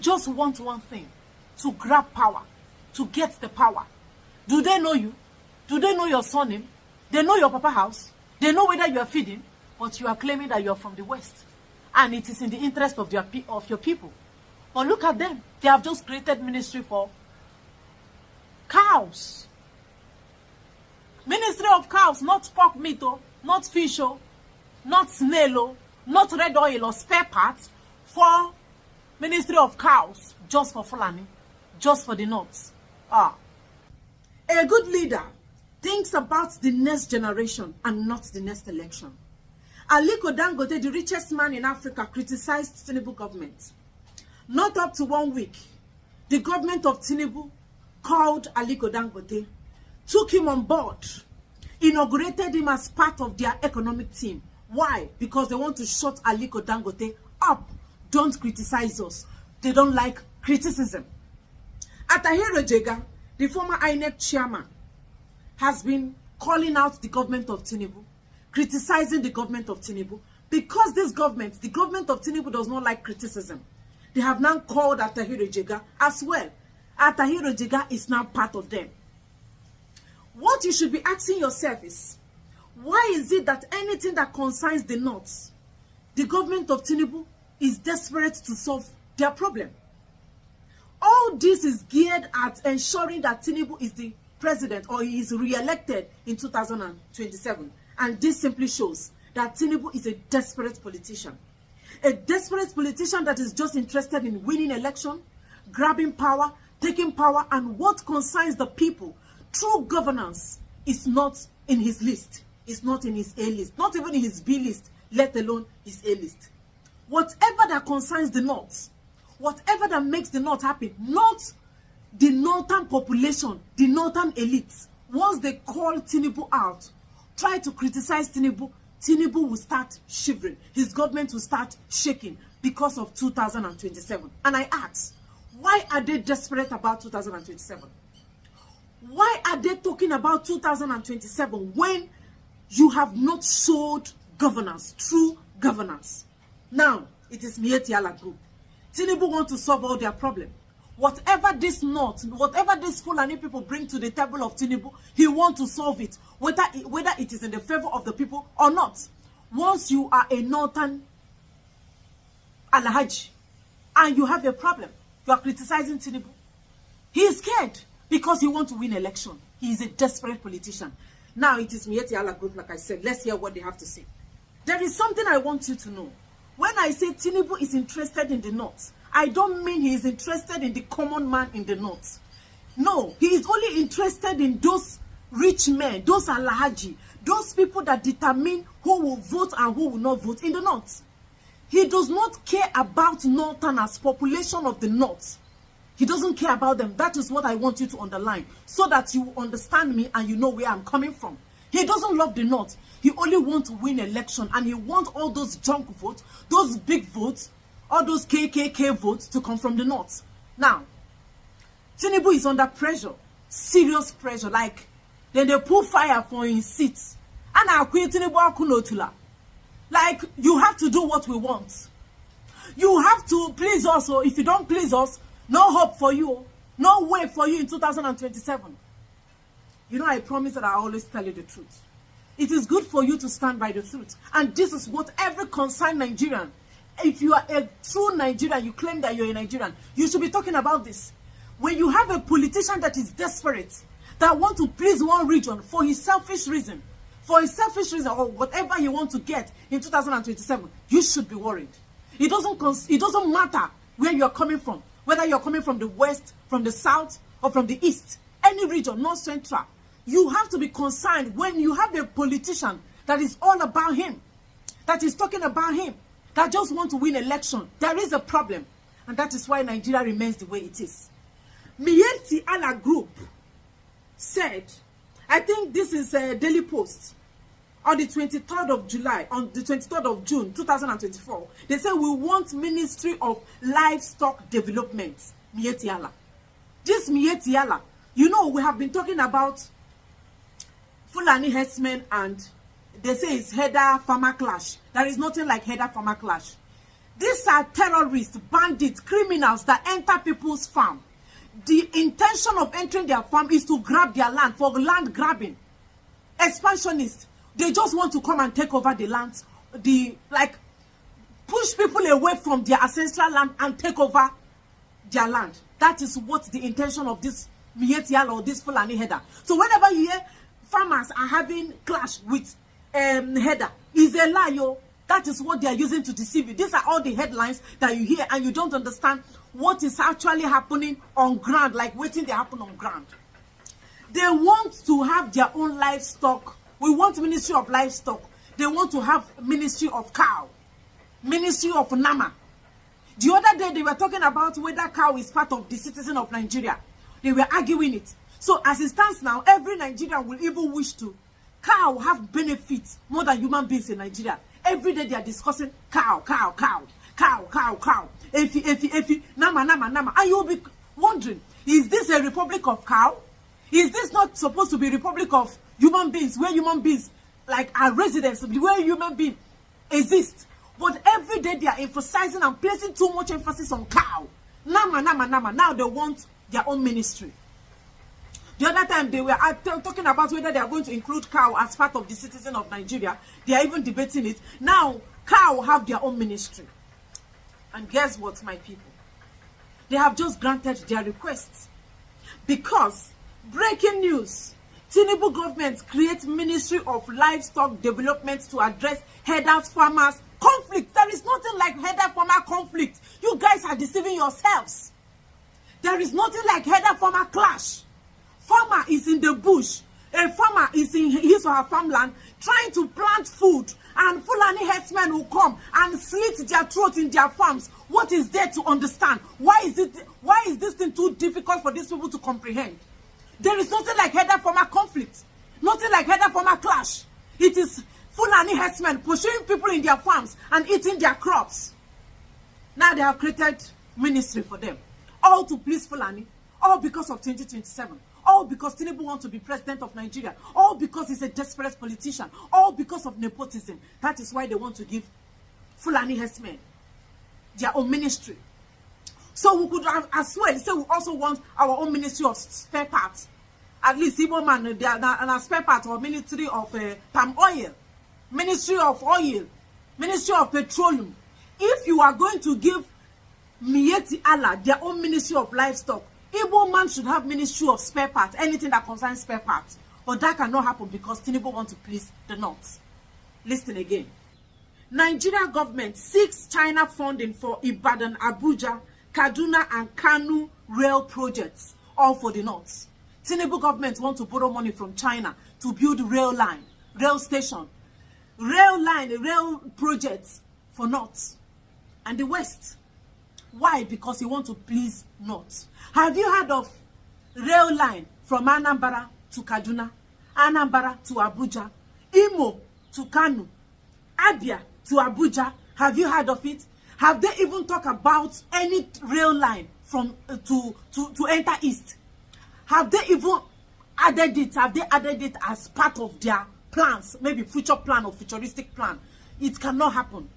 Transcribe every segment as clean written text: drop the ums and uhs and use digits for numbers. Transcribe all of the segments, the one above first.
just want one thing, to grab power, to get the power. Do they know you? Do they know your surname? They know your papa house. They know whether you are feeding, but you are claiming that you are from the West. And it is in the interest of your people. But look at them. They have just created ministry for cows. Ministry of cows, not pork meat, not fish, not snail, not red oil or spare parts, for ministry of cows, just for Fulani, just for the North. A good leader thinks about the next generation and not the next election. Aliko Dangote, the richest man in Africa, criticized Tinubu government. Not up to 1 week, the government of Tinubu called Aliko Dangote, took him on board, inaugurated him as part of their economic team. Why? Because they want to shut Aliko Dangote up. Don't criticize us. They don't like criticism. Atahiro Jega, the former INEC chairman, has been calling out the government of Tinubu, criticizing the government of Tinubu, because this government, the government of Tinubu, does not like criticism. They have now called Atahiro Jega as well. Atahiro Jega is now part of them. What you should be asking yourself is, why is it that anything that concerns the North, the government of Tinubu is desperate to solve their problem? All this is geared at ensuring that Tinubu is the president, or he is re-elected in 2027. And this simply shows that Tinubu is a desperate politician. A desperate politician that is just interested in winning election, grabbing power, taking power, and what concerns the people. True governance is not in his list. It's not in his A list. Not even in his B list, let alone his A list. Whatever that concerns the North, whatever that makes the North happy, not the northern population, the northern elites, once they call Tinubu out, try to criticize Tinubu, Tinubu will start shivering. His government will start shaking because of 2027. And I ask, why are they desperate about 2027? Why are they talking about 2027 when you have not showed governance, true governance? Now, it is Miyetti Allah Group. Tinubu want to solve all their problems. Whatever this North, whatever these Fulani people bring to the table of Tinubu, he wants to solve it, whether it is in the favor of the people or not. Once you are a Northern Alhaji and you have a problem, you are criticizing Tinubu. He is scared because he wants to win election. He is a desperate politician. Now it is Miyetti Allah Group, like I said. Let's hear what they have to say. There is something I want you to know. When I say Tinubu is interested in the North, I don't mean he is interested in the common man in the North. No, he is only interested in those rich men, those Alhaji, those people that determine who will vote and who will not vote in the North. He does not care about Northerners, population of the North. He doesn't care about them. That is what I want you to underline, so that you understand me and you know where I'm coming from. He doesn't love the North. He only wants to win election, and he wants all those junk votes, those big votes, all those KKK votes to come from the North. Now, Tinubu is under pressure, serious pressure, like then they pull fire for his seats. And I quit Tinubu akunotula. Like, you have to do what we want. You have to please us, or if you don't please us, no hope for you, no way for you in 2027. You know, I promise that I always tell you the truth. It is good for you to stand by the truth. And this is what every concerned Nigerian, if you are a true Nigerian, you claim that you're a Nigerian, you should be talking about this. When you have a politician that is desperate, that wants to please one region for his selfish reason, or whatever he wants to get in 2027, you should be worried. It doesn't matter where you're coming from, whether you're coming from the West, from the South, or from the East, any region, North Central. You have to be concerned when you have a politician that is all about him, that is talking about him, that just want to win election. There is a problem, and that is why Nigeria remains the way it is. Miyetti Allah Group said, I think this is a Daily Post, on the 23rd of July, on the 23rd of June, 2024, they say we want Ministry of Livestock Development, Miyetti Allah. This Miyetti Allah, you know, we have been talking about Fulani herdsmen, and they say it's header farmer clash. There is nothing like header farmer clash. These are terrorists, bandits, criminals that enter people's farm. The intention of entering their farm is to grab their land, for land grabbing. Expansionists, they just want to come and take over the land, push people away from their ancestral land and take over their land. That is what the intention of this Miyetti or this Fulani header. So whenever you hear farmers are having clash with header, is a lie, yo. That is what they are using to deceive you. These are all the headlines that you hear, and you don't understand what is actually happening on ground, like waiting they happen on ground. They want to have their own livestock. We want Ministry of Livestock. They want to have Ministry of Cow, Ministry of Nama. The other day, they were talking about whether cow is part of the citizen of Nigeria. They were arguing it. So as it stands now, every Nigerian will even wish to. Cow have benefits more than human beings in Nigeria. Every day they are discussing cow, cow, cow, cow, cow, cow. Efi, nama, nama, nama. And you'll be wondering, is this a republic of cow? Is this not supposed to be a republic of human beings, where human beings like are residents, where human beings exist? But every day they are emphasizing and placing too much emphasis on cow. Nama, nama, nama. Now they want their own ministry. The other time they were talking about whether they are going to include cow as part of the citizen of Nigeria. They are even debating it. Now, cow have their own ministry. And guess what, my people? They have just granted their request. Because, breaking news, Tinubu government creates Ministry of Livestock Development to address herders, farmers, conflict. There is nothing like herder-farmer conflict. You guys are deceiving yourselves. There is nothing like herder-farmer clash. Farmer is in the bush. A farmer is in his or her farmland trying to plant food, and Fulani herdsmen will come and slit their throat in their farms. What is there to understand? Why is this thing too difficult for these people to comprehend? There is nothing like herder-farmer conflict. Nothing like herder-farmer clash. It is Fulani herdsmen pursuing people in their farms and eating their crops. Now they have created ministry for them. All to please Fulani. All because of 2027. All because Tinubu wants to be president of Nigeria. All because he's a desperate politician. All because of nepotism. That is why they want to give Fulani herdsmen their own ministry. So we could have as well say we also want our own ministry of spare parts. At least Igbo man, and a spare part or ministry of palm oil, ministry of oil, ministry of petroleum. If you are going to give Miyetti Allah their own ministry of livestock, Igbo man should have ministry of spare parts, anything that concerns spare parts. But that cannot happen because Tinubu wants to please the North. Listen again. Nigeria government seeks China funding for Ibadan, Abuja, Kaduna and Kanu rail projects, all for the North. Tinubu government want to borrow money from China to build rail line, rail station, rail projects for North and the West. Why? Because he want to please North. Have you heard of rail line from Anambra to Kaduna, Anambra to Abuja, Imo to Kanu, Abia to Abuja? Have you heard of it? Have they even talked about any rail line from to enter East? Have they even added it? Have they added it as part of their plans? Maybe future plan or futuristic plan. It cannot happen.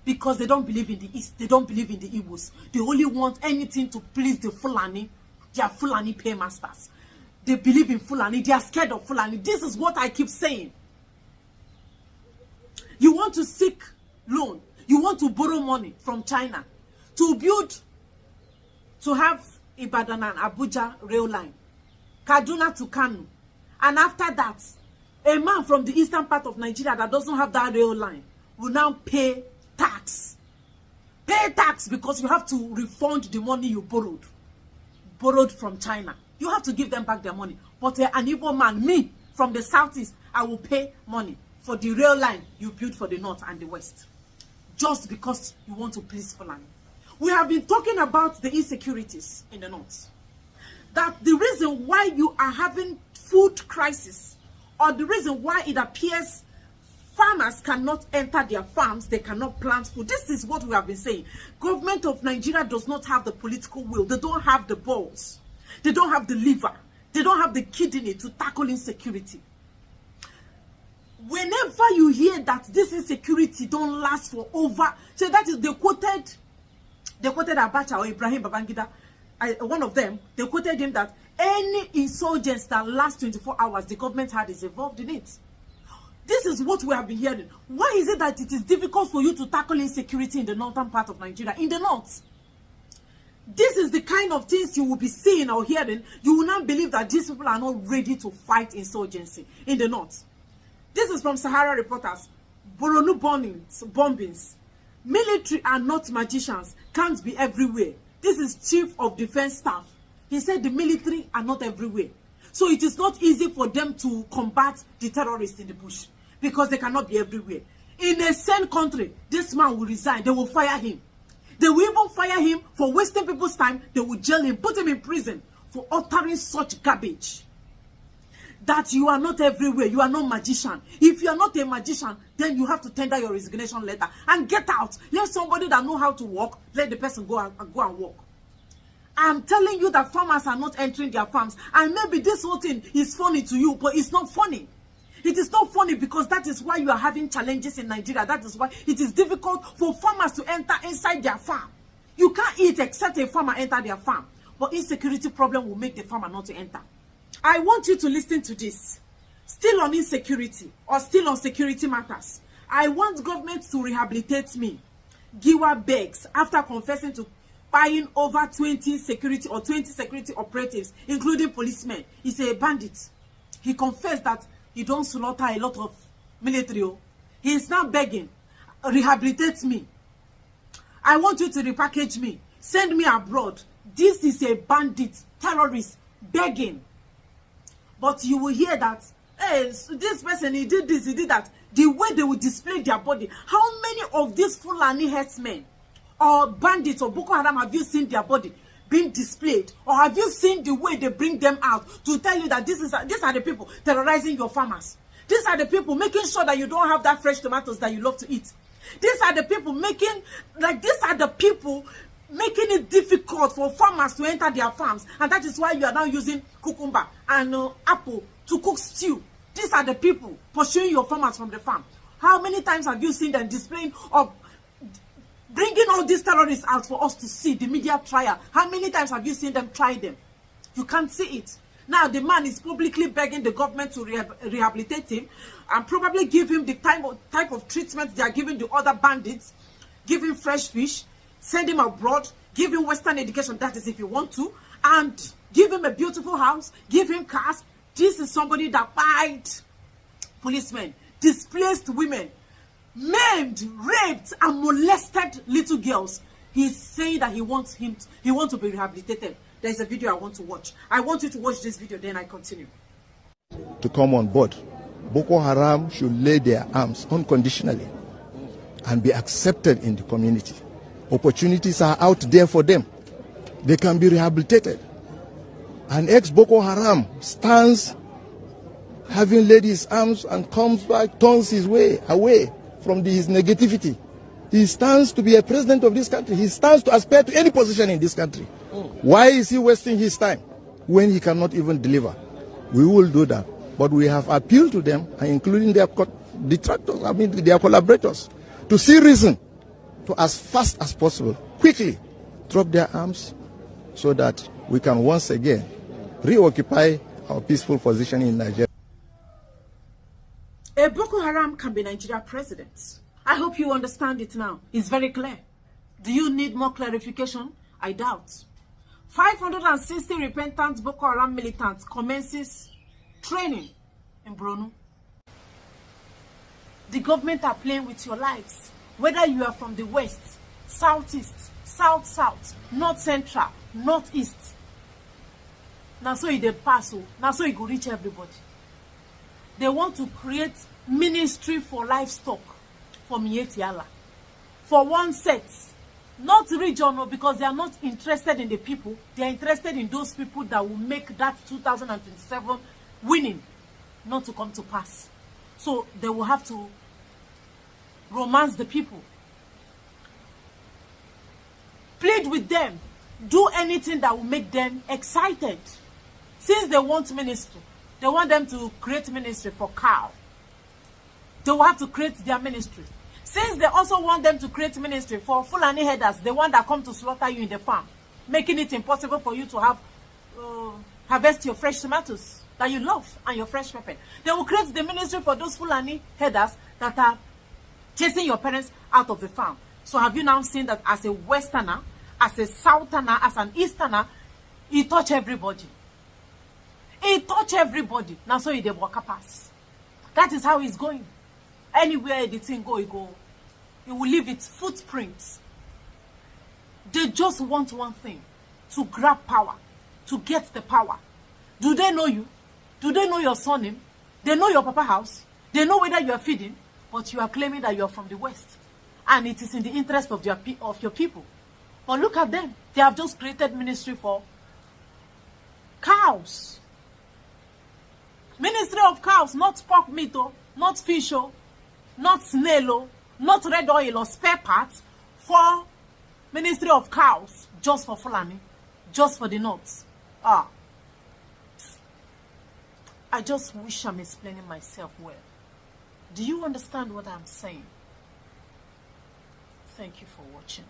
Because they don't believe in the East. They don't believe in the Igbos. They only want anything to please the Fulani. They are Fulani paymasters. They believe in Fulani. They are scared of Fulani. This is what I keep saying. You want to seek loan. You want to borrow money from China to build, to have Ibadan and Abuja rail line. Kaduna to Kanu. And after that, a man from the eastern part of Nigeria that doesn't have that rail line will now pay tax. Pay tax because you have to refund the money you borrowed from China. You have to give them back their money. But an Igbo man, me, from the southeast, I will pay money for the rail line you built for the North and the West. Just because you want to please Fulani. We have been talking about the insecurities in the North. That the reason why you are having food crisis, or the reason why it appears farmers cannot enter their farms, they cannot plant food. This is what we have been saying. Government of Nigeria does not have the political will. They don't have the balls. They don't have the liver. They don't have the kidney to tackle insecurity. whenever you hear that this insecurity don't last for over, so that is they quoted Abacha or Ibrahim Babangida, one of them, they quoted him that any insurgents that last 24 hours, the government had is involved in it. This is what we have been hearing. Why is it that it is difficult for you to tackle insecurity in the northern part of Nigeria, in the north? This is the kind of things you will be seeing or hearing. You will not believe that these people are not ready to fight insurgency in the north. This is from Sahara Reporters. Borno bombings. Military are not magicians. Can't be everywhere. This is Chief of Defense Staff. He said the military are not everywhere. So it is not easy for them to combat the terrorists in the bush because they cannot be everywhere. In a sane country, this man will resign. They will fire him. They will even fire him for wasting people's time. They will jail him, put him in prison for uttering such garbage. That you are not everywhere. You are not magician. If you are not a magician, then you have to tender your resignation letter and get out. Let somebody that know how to walk, let the person go and walk. I'm telling you that farmers are not entering their farms. And maybe this whole thing is funny to you, but it's not funny. It is not funny because that is why you are having challenges in Nigeria. That is why it is difficult for farmers to enter inside their farm. You can't eat except a farmer enter their farm. But insecurity problem will make the farmer not to enter. I want you to listen to this. Still on insecurity or still on security matters. I want government to rehabilitate me. Giwa begs after confessing to buying over 20 security operatives, including policemen. He's a bandit. He confessed that he don't slaughter a lot of military. He is now begging, rehabilitate me. I want you to repackage me. Send me abroad. This is a bandit, terrorist, begging. But you will hear that, hey, this person, he did this, he did that. The way they will display their body. How many of these Fulani herdsmen or bandits or Boko Haram have you seen their body being displayed? Or have you seen the way they bring them out to tell you that these are the people terrorizing your farmers? These are the people making sure that you don't have that fresh tomatoes that you love to eat. These are the people making it difficult for farmers to enter their farms. And that is why you are now using cucumber and apple to cook stew. These are the people pursuing your farmers from the farm. How many times have you seen them displaying or bringing all these terrorists out for us to see the media trial? How many times have you seen them try them? You can't see it. Now the man is publicly begging the government to rehabilitate him and probably give him the type of treatment they are giving the other bandits. Give him fresh fish, send him abroad, give him Western education, that is if you want to, and give him a beautiful house, give him cars. This is somebody that fight policemen, displaced women, maimed, raped, and molested little girls. He's saying that he wants to be rehabilitated. There's a video I want to watch. I want you to watch this video, then I continue. To come on board, Boko Haram should lay their arms unconditionally and be accepted in the community. Opportunities are out there for them. They can be rehabilitated. An ex-Boko Haram stands having laid his arms and comes back, turns his way away from his negativity. He stands to be a president of this country. He stands to aspire to any position in this country. Why is he wasting his time when he cannot even deliver? We will do that. But we have appealed to them, including their detractors, their collaborators, to see reason to, as fast as possible, quickly drop their arms so that we can once again reoccupy our peaceful position in Nigeria. A Boko Haram can be Nigeria president. I hope you understand it now. It's very clear. Do you need more clarification? I doubt. 560 repentant Boko Haram militants commences training in Borno. The government are playing with your lives. Whether you are from the west, southeast, south, north central, northeast. Now so it dey pass. Now so it go reach everybody. They want to create ministry for livestock for Mietiala. For one set. Not regional, because they are not interested in the people. They are interested in those people that will make that 2027 winning not to come to pass. So they will have to romance the people. Plead with them. Do anything that will make them excited. Since they want ministry, they want them to create ministry for cow. they will have to create their ministry. Since they also want them to create ministry for Fulani herders, the one that come to slaughter you in the farm, making it impossible for you to have harvest your fresh tomatoes that you love and your fresh pepper. They will create the ministry for those Fulani herders that are chasing your parents out of the farm. So have you now seen that as a Westerner, as a Southerner, as an Easterner, he touch everybody. He touch everybody. Now so he dey walk pass. That is how he's going. Anywhere the thing go, he go. He will leave its footprints. They just want one thing, to grab power, to get the power. Do they know you? Do they know your surname? They know your papa house. They know whether you are feeding, but you are claiming that you are from the West. And it is in the interest of your people. But look at them. They have just created ministry for cows. Ministry of cows, not pork meat, not fish, not snail, not red oil or spare parts, for ministry of cows, just for Fulani, just for the North. I just wish I'm explaining myself well. Do you understand what I'm saying? Thank you for watching.